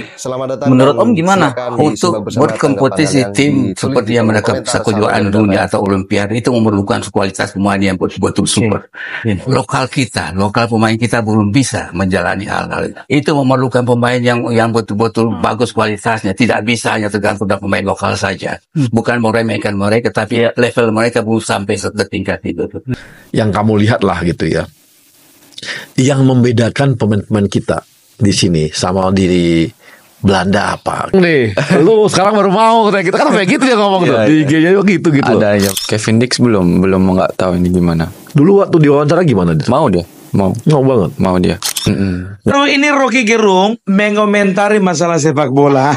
Jadi, menurut Om gimana untuk berkompetisi tim seperti yang mereka kejuaraan dunia atau Olimpiade itu memerlukan kualitas pemain yang betul-betul super. Lokal pemain kita belum bisa menjalani hal-hal itu. Memerlukan pemain yang betul-betul bagus kualitasnya. Tidak bisa hanya tergantung dari pemain lokal saja. Bukan meremehkan mereka, tapi level mereka belum sampai setingkat itu. Yang kamu lihat lah gitu ya. Yang membedakan pemain-pemain kita di sini sama di Belanda apa? Nih, lu sekarang baru mau kita kan kayak gitu ya ngomong tuh. Di IG-nya gitu. Ada aja. Kevin Dix belum nggak tahu ini gimana. Dulu waktu diwawancara gimana dia? Mau dia. Mau banget. Mau dia. Terus ini Rocky Gerung mengomentari masalah sepak bola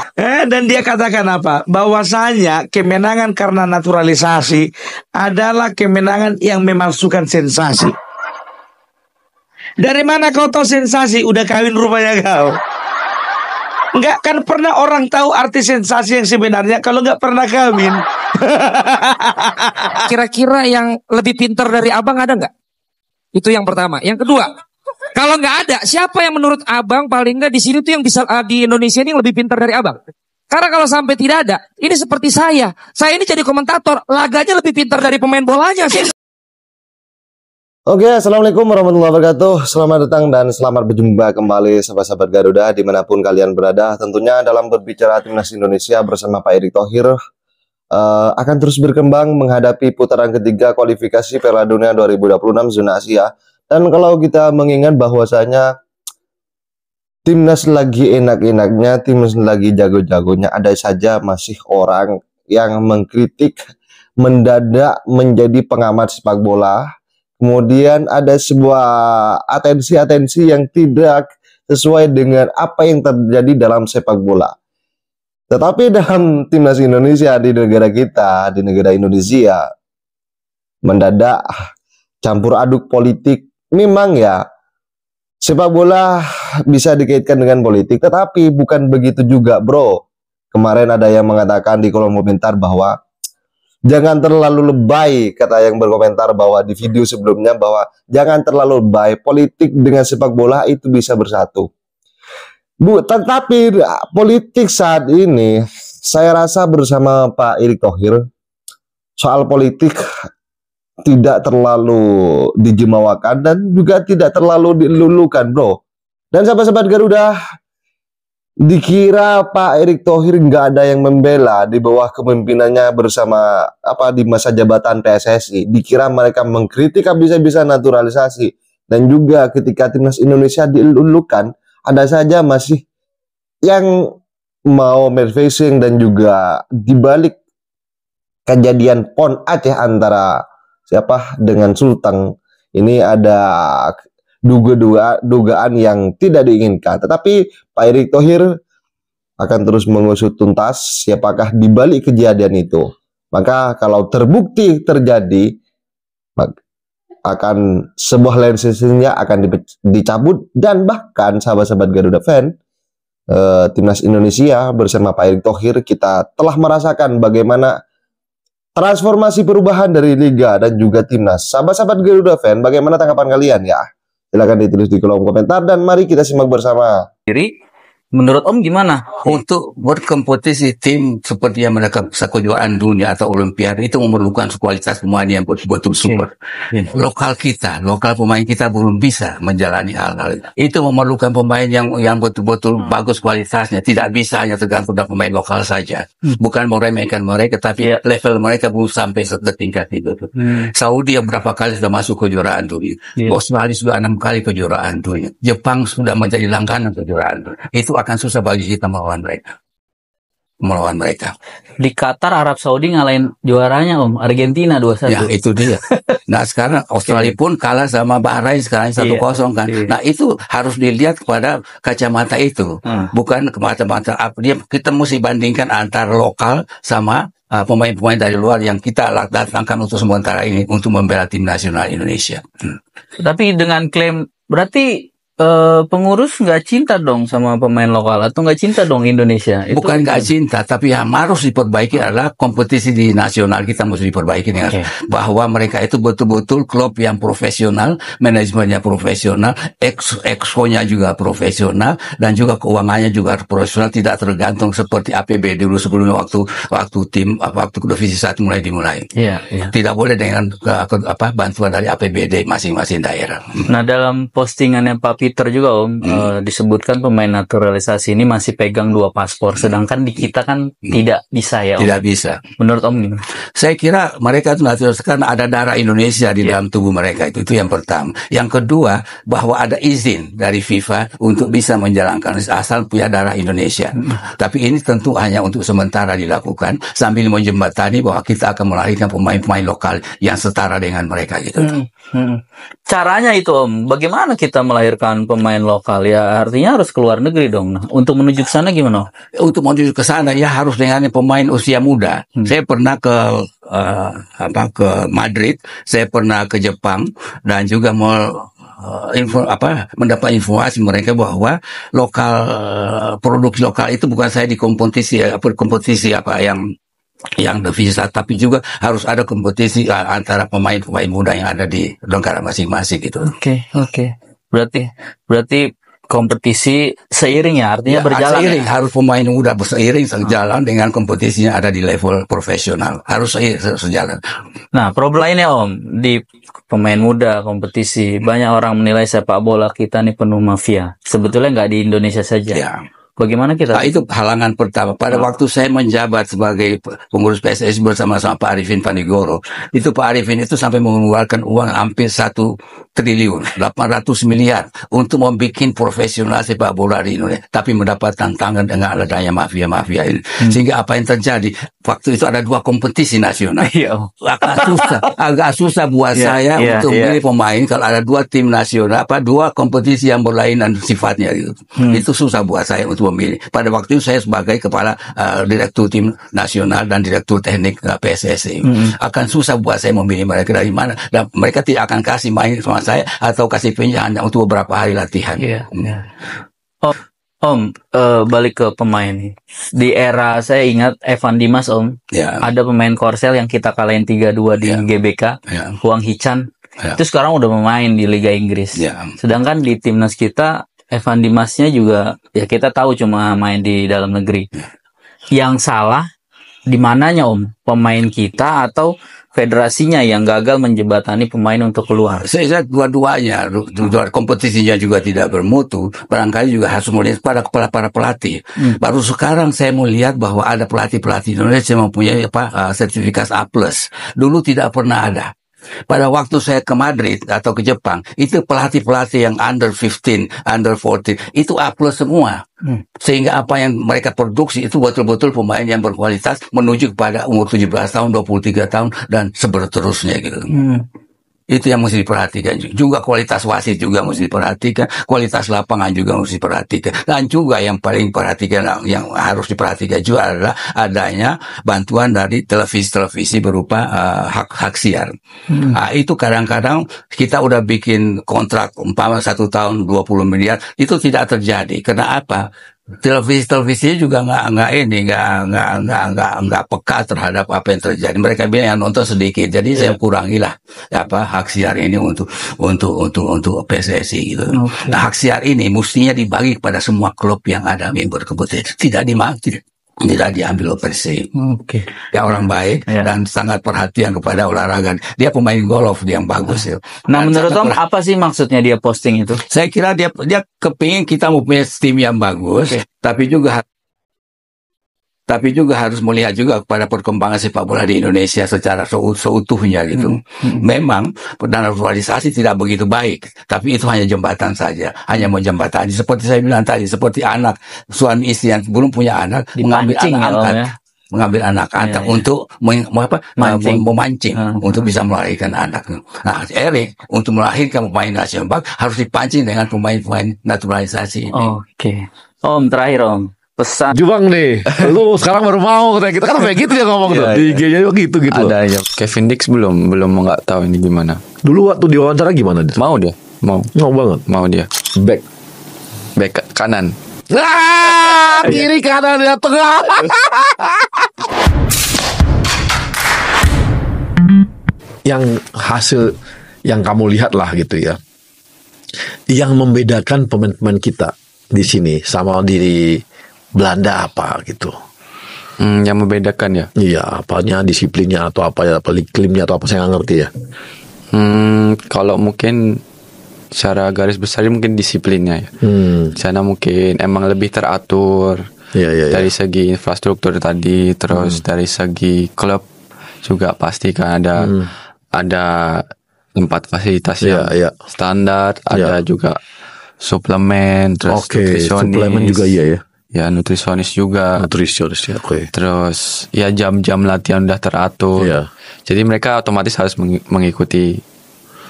dan dia katakan apa? Bahwasanya kemenangan karena naturalisasi adalah kemenangan yang memasukkan sensasi. Dari mana kau tahu sensasi? Udah kawin rupanya kau. Enggak kan pernah orang tahu arti sensasi yang sebenarnya kalau nggak pernah kawin. Kira-kira yang lebih pintar dari abang ada nggak? Itu yang pertama. Yang kedua, kalau nggak ada, siapa yang menurut abang paling nggak di sini tuh yang bisa di Indonesia ini yang lebih pintar dari abang? Karena kalau sampai tidak ada, ini seperti saya. Saya ini jadi komentator, laganya lebih pintar dari pemain bolanya sih. Oke, assalamualaikum warahmatullahi wabarakatuh. Selamat datang dan selamat berjumpa kembali sahabat-sahabat Garuda dimanapun kalian berada. Tentunya dalam berbicara timnas Indonesia bersama Pak Erick Thohir akan terus berkembang menghadapi putaran ketiga kualifikasi Piala Dunia 2026 zona Asia. Dan kalau kita mengingat bahwasanya timnas lagi enak-enaknya, timnas lagi jago-jagonya, ada saja masih orang yang mengkritik mendadak menjadi pengamat sepak bola. Kemudian ada sebuah atensi-atensi yang tidak sesuai dengan apa yang terjadi dalam sepak bola. Tetapi dalam timnas Indonesia di negara kita, di negara Indonesia, mendadak campur aduk politik. Memang ya, sepak bola bisa dikaitkan dengan politik, tetapi bukan begitu juga, bro. Kemarin ada yang mengatakan di kolom komentar bahwa jangan terlalu lebay, kata yang berkomentar bahwa di video sebelumnya bahwa jangan terlalu lebay, politik dengan sepak bola itu bisa bersatu. Tetapi politik saat ini saya rasa bersama Pak Erick Thohir soal politik tidak terlalu dijemawakan dan juga tidak terlalu dilulukan, bro. Dan sahabat-sahabat Garuda, dikira Pak Erick Thohir nggak ada yang membela di bawah kepemimpinannya bersama di masa jabatan PSSI. Dikira mereka mengkritik habis-habisan naturalisasi, dan juga ketika timnas Indonesia dilulukan ada saja masih yang mau match fixing. Dan juga dibalik kejadian PON Aceh antara dengan Sultan ini ada dugaan yang tidak diinginkan. Tetapi Pak Erick Thohir akan terus mengusut tuntas siapakah di balik kejadian itu. Maka kalau terbukti terjadi, akan sebuah lisensinya akan dicabut. Dan bahkan sahabat-sahabat Garuda fan, timnas Indonesia bersama Pak Erick Thohir kita telah merasakan bagaimana transformasi perubahan dari liga dan juga timnas. Sahabat-sahabat Garuda fan, bagaimana tanggapan kalian ya? Silahkan ditulis di kolom komentar dan mari kita simak bersama. Jadi, menurut Om gimana untuk berkompetisi tim seperti yang mereka kejuaraan dunia atau Olimpiade itu memerlukan kualitas pemain yang betul-betul super. Lokal pemain kita belum bisa menjalani hal-hal itu. Memerlukan pemain yang betul-betul bagus kualitasnya. Tidak bisa hanya tergantung dari pemain lokal saja. Bukan meremehkan mereka, tapi level mereka belum sampai setingkat itu. Saudi yang berapa kali sudah masuk kejuaraan dunia. Australia sudah 6 kali kejuaraan dunia. Jepang sudah menjadi langganan kejuaraan dunia. Itu akan susah bagi kita melawan mereka. Di Qatar, Arab Saudi ngalahin juaranya Om, Argentina 2-1. Ya, itu dia. Nah, sekarang Australia pun kalah sama Bahrain sekarang 1-0 kan. Nah, itu harus dilihat kepada kacamata itu. Bukan kacamata kita mesti bandingkan antara lokal sama pemain-pemain dari luar yang kita datangkan untuk sementara ini untuk membela tim nasional Indonesia. Tapi dengan klaim, berarti Pengurus nggak cinta dong sama pemain lokal atau nggak cinta dong Indonesia? Itu Bukan nggak cinta, tapi yang harus diperbaiki adalah kompetisi di nasional kita mesti diperbaiki dengan bahwa mereka itu betul-betul klub yang profesional, manajemennya profesional, exco-nya juga profesional, dan juga keuangannya juga profesional, tidak tergantung seperti APBD dulu sebelumnya waktu divisi 1 dimulai. Tidak boleh dengan bantuan dari APBD masing-masing daerah. Nah, dalam postingannya Pak Peter juga disebutkan pemain naturalisasi ini masih pegang 2 paspor, sedangkan di kita kan tidak bisa ya Om. Tidak bisa. Menurut Om gimana? Saya kira mereka itu naturalisasi karena ada darah Indonesia di dalam tubuh mereka, itu yang pertama. Yang kedua, bahwa ada izin dari FIFA untuk bisa menjalankan asal punya darah Indonesia. Tapi ini tentu hanya untuk sementara dilakukan sambil menjembatani bahwa kita akan melahirkan pemain-pemain lokal yang setara dengan mereka gitu. Caranya itu Om, bagaimana kita melahirkan pemain lokal? Ya artinya harus keluar negeri dong. Nah, untuk menuju ke sana gimana? Untuk menuju ke sana ya harus dengan pemain usia muda. Saya pernah ke Madrid, saya pernah ke Jepang, dan juga mendapat informasi mereka bahwa produksi lokal itu bukan saya di kompetisi yang divisi 1, tapi juga harus ada kompetisi antara pemain-pemain muda yang ada di negara masing-masing gitu. Oke. Berarti kompetisi seiring ya, artinya berjalan. Seiring, harus pemain muda seiring sejalan dengan kompetisi yang ada di level profesional. Harus sejalan. Nah, problem lainnya Om, di pemain muda kompetisi, banyak orang menilai sepak bola kita nih penuh mafia. Sebetulnya nggak di Indonesia saja. Ya. Bagaimana kita? Nah, itu halangan pertama. Pada waktu saya menjabat sebagai pengurus PSSI bersama-sama Pak Arifin Panigoro, itu Pak Arifin itu sampai mengeluarkan uang hampir 1 triliun, 800 miliar untuk membuat profesional sepak bola di Indonesia. Tapi mendapat tantangan dengan adanya mafia-mafia ini. Sehingga apa yang terjadi? Waktu itu ada 2 kompetisi nasional. Agak susah buat saya untuk memilih pemain kalau ada 2 tim nasional, 2 kompetisi yang berlainan sifatnya gitu. Itu susah buat saya untuk memilih. Pada waktu itu saya sebagai kepala direktur tim nasional dan direktur teknik PSSI. Akan susah buat saya memilih mereka dari mana, dan mereka tidak akan kasih main sama saya atau kasih pinjam hanya untuk beberapa hari latihan. Om, balik ke pemain nih. Di era saya ingat Evan Dimas Om, ada pemain Korsel yang kita kalahin 3-2 di GBK, Huang Hichan. Itu sekarang udah memain di Liga Inggris. Sedangkan di timnas kita Evan Dimasnya juga ya kita tahu cuma main di dalam negeri. Yang salah di mananya Om? Pemain kita atau federasinya yang gagal menjembatani pemain untuk keluar? Saya dua-duanya, kompetisinya juga tidak bermutu. Barangkali juga harus melihat pada kepala para pelatih. Baru sekarang saya melihat bahwa ada pelatih-pelatih Indonesia yang mempunyai sertifikat A+. Dulu tidak pernah ada. Pada waktu saya ke Madrid atau ke Jepang, itu pelatih-pelatih yang under 15, under 14, itu A+ semua. Sehingga apa yang mereka produksi itu betul-betul pemain yang berkualitas menuju kepada umur 17 tahun, 23 tahun, dan seterusnya gitu. Itu yang mesti diperhatikan. Juga kualitas wasit juga mesti diperhatikan, kualitas lapangan juga mesti diperhatikan. Dan juga yang paling diperhatikan, yang harus diperhatikan juga adalah adanya bantuan dari televisi-televisi berupa hak siar. Nah, itu kadang-kadang kita udah bikin kontrak umpama 1 tahun 20 miliar, itu tidak terjadi. Karena apa? Televisi juga nggak peka terhadap apa yang terjadi. Mereka bilang yang nonton sedikit, jadi saya kurangilah hak siar ini untuk PSSI gitu. Nah, hak siar ini mestinya dibagi kepada semua klub yang ada yang berkompetisi, tidak diambil oleh PSSI. Ya, orang baik dan sangat perhatian kepada olahraga. Dia pemain golf yang bagus ya. Nah, menurut Om apa sih maksudnya dia posting itu? Saya kira dia kepingin kita mempunyai tim yang bagus, tapi juga harus melihat juga kepada perkembangan sepak bola di Indonesia secara seutuhnya gitu. Memang naturalisasi tidak begitu baik, tapi itu hanya jembatan saja, hanya menjembatani. Seperti saya bilang tadi, seperti anak suami istri yang belum punya anak mengambil anak angkat untuk memancing untuk bisa melahirkan anak. Nah, Erik untuk melahirkan pemain nasional harus dipancing dengan pemain-pemain naturalisasi. Om, terakhir Om, pesan Juang nih, lu sekarang baru mau katanya, kita kan kayak gitu ya ngomong tuh di IG-nya gitu. Ada aja. Kevin Dix belum nggak tahu ini gimana. Dulu waktu diwawancara gimana dia? Mau dia. Mau banget. mau dia. Back kanan. Kiri kanan ya tengah. Yang hasil yang kamu lihat lah gitu ya. Yang membedakan pemain-pemain kita di sini sama di Belanda apa gitu. Yang membedakan ya. Iya, apanya disiplinnya atau apa ya, iklimnya atau apa saya nggak ngerti ya. Kalau mungkin secara garis besar mungkin disiplinnya ya. Sana mungkin emang lebih teratur. Iya. Dari segi infrastruktur tadi, terus dari segi klub juga pasti kan ada tempat fasilitas yang standar, ada juga suplemen, terus nutrisionis. Suplemen juga iya ya. Ya nutrisionis juga. Nutrisionis ya, Terus ya jam-jam latihan udah teratur. Iya. Jadi mereka otomatis harus mengikuti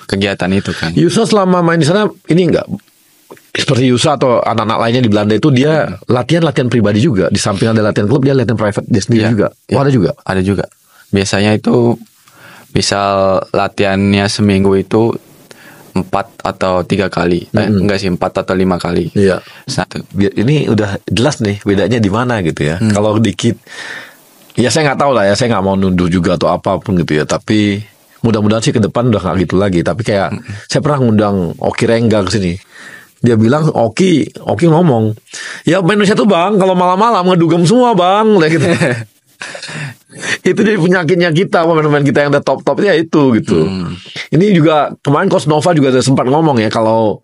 kegiatan itu kan. Yusa selama main di sana ini enggak seperti Yusa atau anak-anak lainnya di Belanda itu dia latihan pribadi juga, di samping ada latihan klub dia latihan private dia sendiri juga. Ya. Ada juga. Ada juga. Biasanya itu misal latihannya seminggu itu 4 atau 3 kali. Enggak sih, 4 atau 5 kali. Iya. Satu. Ini udah jelas nih bedanya di mana gitu ya. Kalau dikit ya saya nggak tahu lah ya, saya nggak mau nuduh juga atau apapun gitu ya, tapi mudah-mudahan sih ke depan udah nggak gitu lagi. Tapi kayak saya pernah ngundang Oki Rengga ke sini. Dia bilang Oki ngomong, ya main Indonesia tuh bang kalau malam-malam ngedugem semua bang, kayak gitu. Itu jadi penyakitnya kita, pemain-pemain kita yang udah top-topnya itu gitu. Ini juga kemarin Coach Nova juga sempat ngomong ya, kalau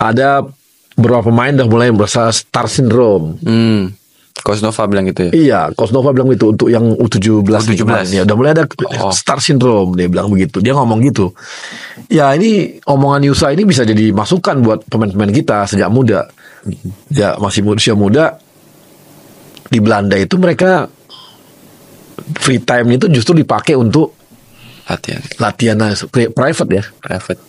ada beberapa pemain udah mulai merasa star syndrome. Coach Nova bilang gitu ya? Iya, Coach Nova bilang gitu untuk yang U17 ya, udah mulai ada star syndrome, dia bilang begitu. Dia ngomong gitu. Ya ini omongan Yusa ini bisa jadi masukan buat pemain-pemain kita sejak muda. Ya masih usia muda. Di Belanda itu mereka free time itu justru dipakai untuk latihan private ya. Private.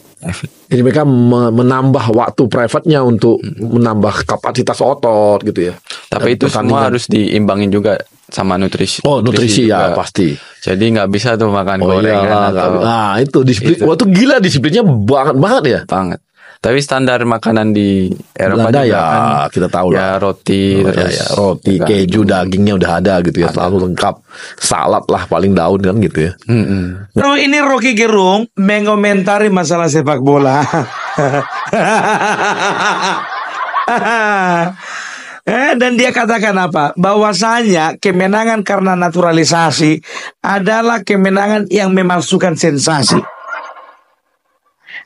Jadi mereka menambah waktu private-nya untuk menambah kapasitas otot gitu ya. Tapi itu semua harus diimbangin juga sama nutrisi. Oh, nutrisi ya juga. pasti. Jadi nggak bisa tuh makan gorengan atau. Nah itu disiplin. Wah itu gila disiplinnya banget ya. Banget. Tapi standar makanan di Eropa Belanda juga ya kan, kita tahu lah. ya roti, terus roti, keju, dagingnya udah ada gitu ya, selalu lengkap. Salad lah paling daun kan gitu ya. Oh, ini Rocky Gerung mengomentari masalah sepak bola. Dan dia katakan apa? Bahwasanya kemenangan karena naturalisasi adalah kemenangan yang memasukkan sensasi.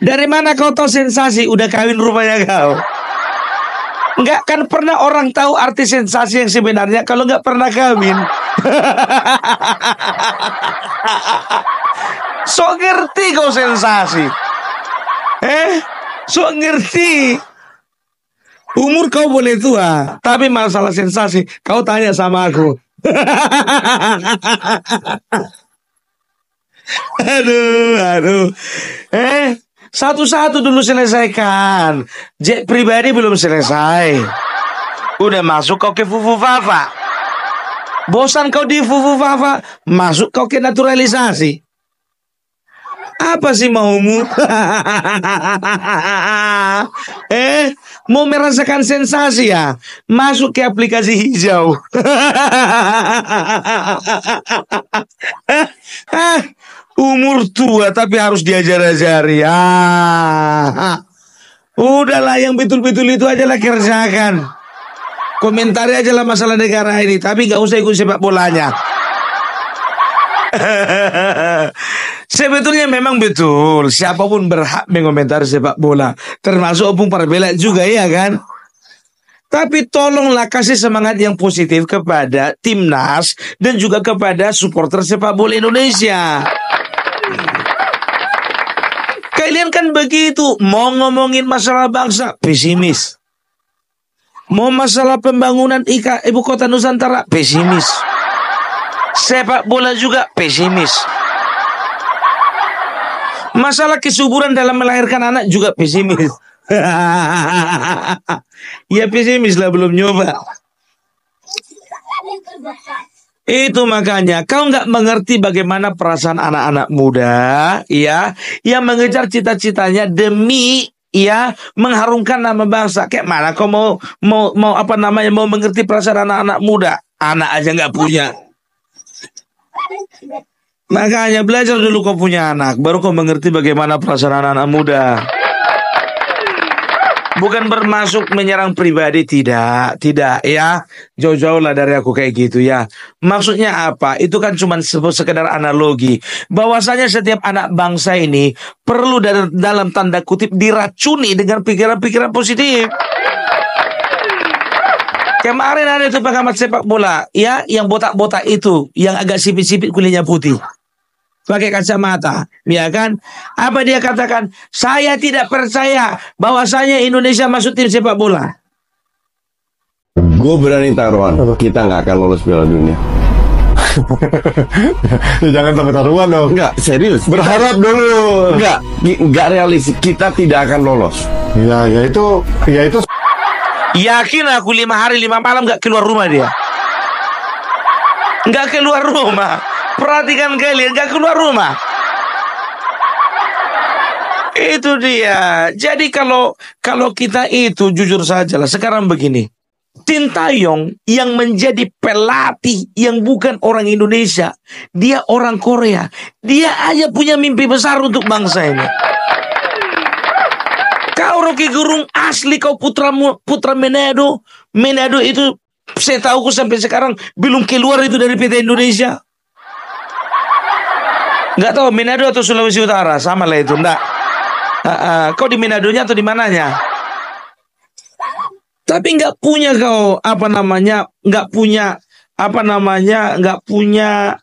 Dari mana kau tahu sensasi? Udah kawin rupanya kau. Enggak kan pernah orang tahu arti sensasi yang sebenarnya kalau enggak pernah kawin. Sok ngerti kau sensasi. Sok ngerti. Umur kau boleh tua, tapi masalah sensasi kau tanya sama aku. Aduh. Satu-satu dulu selesaikan. Jet pribadi belum selesai. Udah masuk kau ke Fufu Fafa. Bosan kau di Fufu Fafa, masuk kau ke naturalisasi. Apa sih maumu? Mau merasakan sensasi ya? Masuk ke aplikasi hijau. Umur tua tapi harus diajar-ajari. Udahlah yang betul-betul itu aja lah kerjakan. Komentari aja lah masalah negara ini, tapi gak usah ikut sepak bolanya. Sebetulnya memang betul, siapapun berhak mengomentari sepak bola, termasuk Opung Parbela juga ya kan. Tapi tolonglah kasih semangat yang positif kepada timnas dan juga kepada supporter sepak bola Indonesia. Kalian kan begitu, mau ngomongin masalah bangsa, pesimis. Mau masalah pembangunan ibu kota Nusantara, pesimis. Sepak bola juga pesimis. Masalah kesuburan dalam melahirkan anak juga pesimis. Ya pesimis lah, belum nyoba. Itu makanya kau nggak mengerti bagaimana perasaan anak-anak muda ya, yang mengejar cita-citanya demi ya mengharumkan nama bangsa. Kayak mana kau mau mengerti perasaan anak-anak muda? Anak aja nggak punya. Makanya belajar dulu kau punya anak, baru kau mengerti bagaimana perasaan anak-anak muda. Bukan bermaksud menyerang pribadi, tidak ya. Jauh-jauh lah dari aku kayak gitu ya. Maksudnya apa? Itu kan cuma sekedar analogi. Bahwasanya setiap anak bangsa ini perlu dalam tanda kutip diracuni dengan pikiran-pikiran positif. Kemarin ada itu pengamat sepak bola, ya, yang botak-botak itu, yang agak sipit-sipit kulitnya putih, pakai kacamata, ya kan? Apa dia katakan? Saya tidak percaya bahwasanya Indonesia masuk tim sepak bola. Gue berani taruhan, kita nggak akan lolos Piala Dunia. Ya, jangan sampai taruhan dong. Enggak, serius. Berharap dulu. Enggak realistis. Kita tidak akan lolos. Ya itu. Yakin aku 5 hari 5 malam gak keluar rumah dia. Gak keluar rumah. Perhatikan kalian, gak keluar rumah. Itu dia. Jadi kalau kita itu jujur saja lah. Sekarang begini, Sintayong yang menjadi pelatih yang bukan orang Indonesia, dia orang Korea. Dia aja punya mimpi besar untuk bangsa ini. Kau Rocky Gerung asli, kau putra Manado. Manado itu saya tahu sampai sekarang belum keluar itu dari PT Indonesia. Nggak tahu Manado atau Sulawesi Utara, sama lah itu, enggak. Kau di Manadonya atau di mananya? Tapi nggak punya kau nggak punya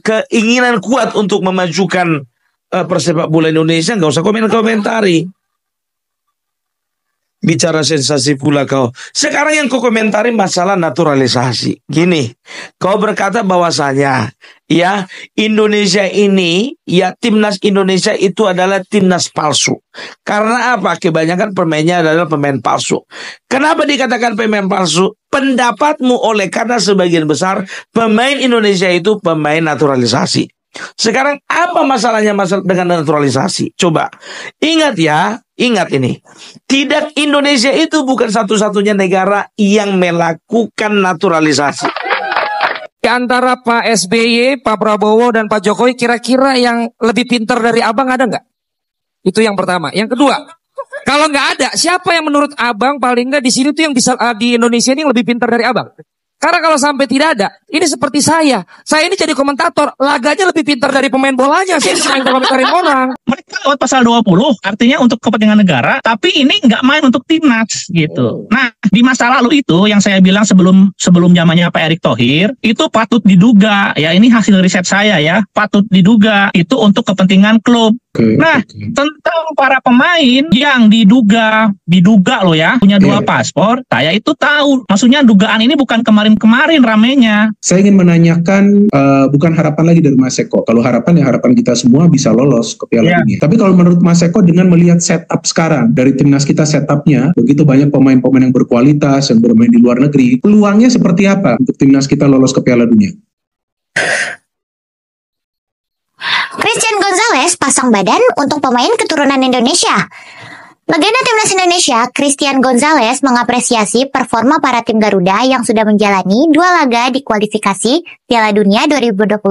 keinginan kuat untuk memajukan persepak bola Indonesia. Nggak usah komentari. Bicara sensasi pula kau. Sekarang yang kau komentari masalah naturalisasi. Gini, kau berkata bahwasanya ya Indonesia ini, ya timnas Indonesia itu adalah timnas palsu. Karena apa? Kebanyakan pemainnya adalah pemain palsu. Kenapa dikatakan pemain palsu? Pendapatmu oleh karena sebagian besar pemain Indonesia itu pemain naturalisasi. Sekarang apa masalahnya dengan naturalisasi? Coba ingat ini. Tidak, Indonesia itu bukan satu-satunya negara yang melakukan naturalisasi. Di antara Pak SBY, Pak Prabowo, dan Pak Jokowi, kira-kira yang lebih pintar dari abang ada nggak? Itu yang pertama. Yang kedua, kalau nggak ada, siapa yang menurut abang paling nggak di sini tuh yang bisa di Indonesia ini yang lebih pintar dari abang? Karena kalau sampai tidak ada, ini seperti saya ini jadi komentator, laganya lebih pintar dari pemain bolanya. Saya sering komentarin orang. Mereka lewat pasal 20, artinya untuk kepentingan negara, tapi ini nggak main untuk timnas gitu. Nah, di masa lalu itu yang saya bilang sebelum zamannya Pak Erick Thohir, itu patut diduga, ya ini hasil riset saya ya, patut diduga itu untuk kepentingan klub. Nah, tentang para pemain yang diduga loh ya, punya 2 paspor, saya itu tahu. Maksudnya dugaan ini bukan kemarin ramenya. Saya ingin menanyakan, bukan harapan lagi dari Mas Eko. Kalau harapan kita semua bisa lolos ke Piala Dunia. Tapi kalau menurut Mas Eko dengan melihat setup sekarang, dari timnas kita setupnya, begitu banyak pemain-pemain yang berkualitas, yang bermain di luar negeri, peluangnya seperti apa untuk timnas kita lolos ke Piala Dunia? Christian Gonzalez pasang badan untuk pemain keturunan Indonesia. Legenda timnas Indonesia, Christian Gonzalez, mengapresiasi performa para tim Garuda yang sudah menjalani 2 laga di kualifikasi Piala Dunia 2026.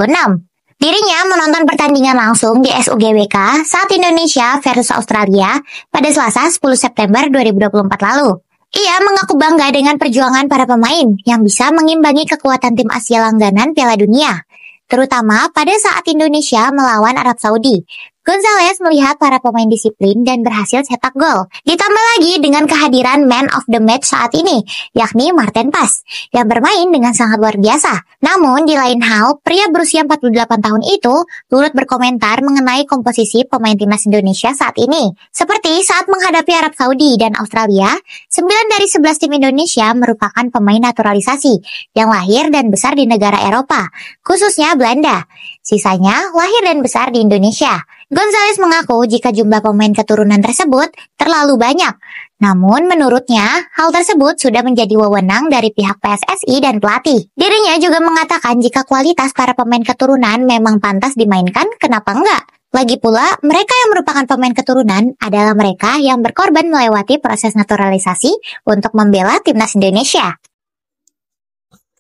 Dirinya menonton pertandingan langsung di SUGBK saat Indonesia versus Australia pada Selasa 10 September 2024 lalu. Ia mengaku bangga dengan perjuangan para pemain yang bisa mengimbangi kekuatan tim Asia langganan Piala Dunia, terutama pada saat Indonesia melawan Arab Saudi. Gonzalez melihat para pemain disiplin dan berhasil cetak gol. Ditambah lagi dengan kehadiran man of the match saat ini, yakni Marten Pas, yang bermain dengan sangat luar biasa. Namun di lain hal, pria berusia 48 tahun itu turut berkomentar mengenai komposisi pemain timnas Indonesia saat ini. Seperti saat menghadapi Arab Saudi dan Australia, 9 dari 11 tim Indonesia merupakan pemain naturalisasi yang lahir dan besar di negara Eropa, khususnya Belanda. Sisanya lahir dan besar di Indonesia. Gonzalez mengaku jika jumlah pemain keturunan tersebut terlalu banyak. Namun menurutnya, hal tersebut sudah menjadi wewenang dari pihak PSSI dan pelatih. Dirinya juga mengatakan jika kualitas para pemain keturunan memang pantas dimainkan, kenapa enggak? Lagi pula, mereka yang merupakan pemain keturunan adalah mereka yang berkorban melewati proses naturalisasi untuk membela timnas Indonesia.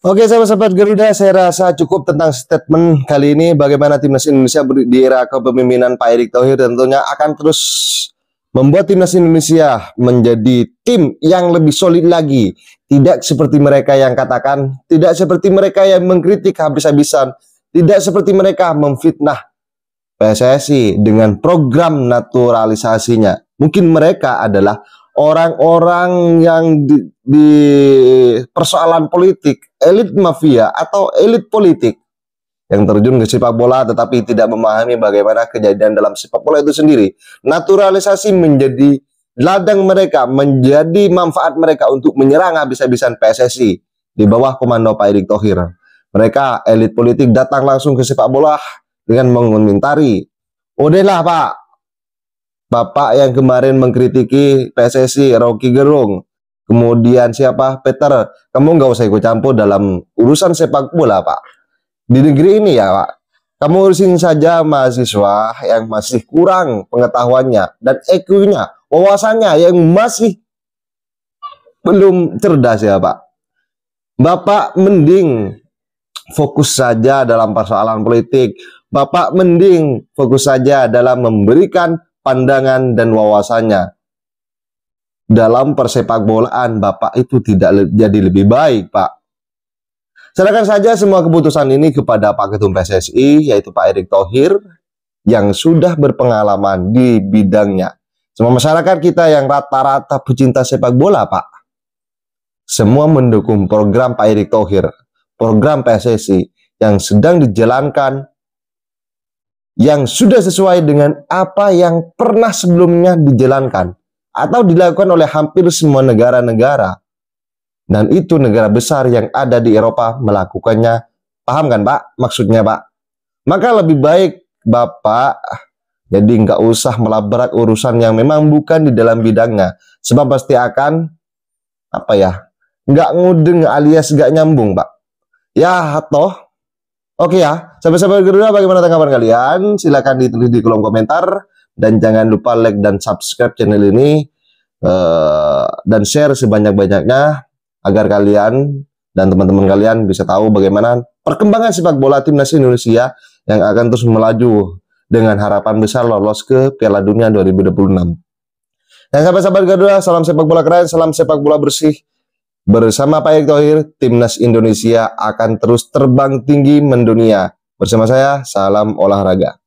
Oke, sahabat-sahabat Garuda, saya rasa cukup tentang statement kali ini. Bagaimana timnas Indonesia di era kepemimpinan Pak Erick Thohir tentunya akan terus membuat timnas Indonesia menjadi tim yang lebih solid lagi. Tidak seperti mereka yang katakan, tidak seperti mereka yang mengkritik habis-habisan, tidak seperti mereka memfitnah PSSI dengan program naturalisasinya. Mungkin mereka adalah orang-orang yang di persoalan politik, elit mafia atau elit politik yang terjun ke sepak bola tetapi tidak memahami bagaimana kejadian dalam sepak bola itu sendiri. Naturalisasi menjadi ladang mereka, menjadi manfaat mereka untuk menyerang habis-habisan PSSI di bawah komando Pak Erick Thohir. Mereka elit politik datang langsung ke sepak bola dengan mengomentari, udahlah Pak, Bapak yang kemarin mengkritiki PSSI, Rocky Gerung, kemudian siapa, Peter, kamu nggak usah ikut campur dalam urusan sepak bola Pak. Di negeri ini ya Pak, kamu urusin saja mahasiswa yang masih kurang pengetahuannya dan EQ-nya, wawasannya yang masih belum cerdas ya Pak. Bapak mending fokus saja dalam persoalan politik. Bapak mending fokus saja dalam memberikan pandangan dan wawasannya. Dalam persepak bolaan Bapak itu tidak jadi lebih baik Pak. Serahkan saja semua keputusan ini kepada Pak Ketum PSSI, yaitu Pak Erick Thohir, yang sudah berpengalaman di bidangnya. Semua masyarakat kita yang rata-rata pecinta sepak bola Pak, semua mendukung program Pak Erick Thohir, program PSSI yang sedang dijalankan, yang sudah sesuai dengan apa yang pernah sebelumnya dijalankan atau dilakukan oleh hampir semua negara-negara. Dan itu negara besar yang ada di Eropa melakukannya. Paham kan Pak maksudnya Pak? Maka lebih baik Bapak jadi nggak usah melabrak urusan yang memang bukan di dalam bidangnya. Sebab pasti akan nggak ngudeng alias nggak nyambung Pak. Ya toh. Oke ya, sahabat-sahabat Garuda, bagaimana tanggapan kalian? Silahkan ditulis di kolom komentar. Dan jangan lupa like dan subscribe channel ini. Dan share sebanyak-banyaknya agar kalian dan teman-teman kalian bisa tahu bagaimana perkembangan sepak bola timnas Indonesia yang akan terus melaju dengan harapan besar lolos ke Piala Dunia 2026. Dan sahabat-sahabat Garuda, salam sepak bola keren, salam sepak bola bersih. Bersama Pak Erick Thohir, timnas Indonesia akan terus terbang tinggi mendunia. Bersama saya, salam olahraga.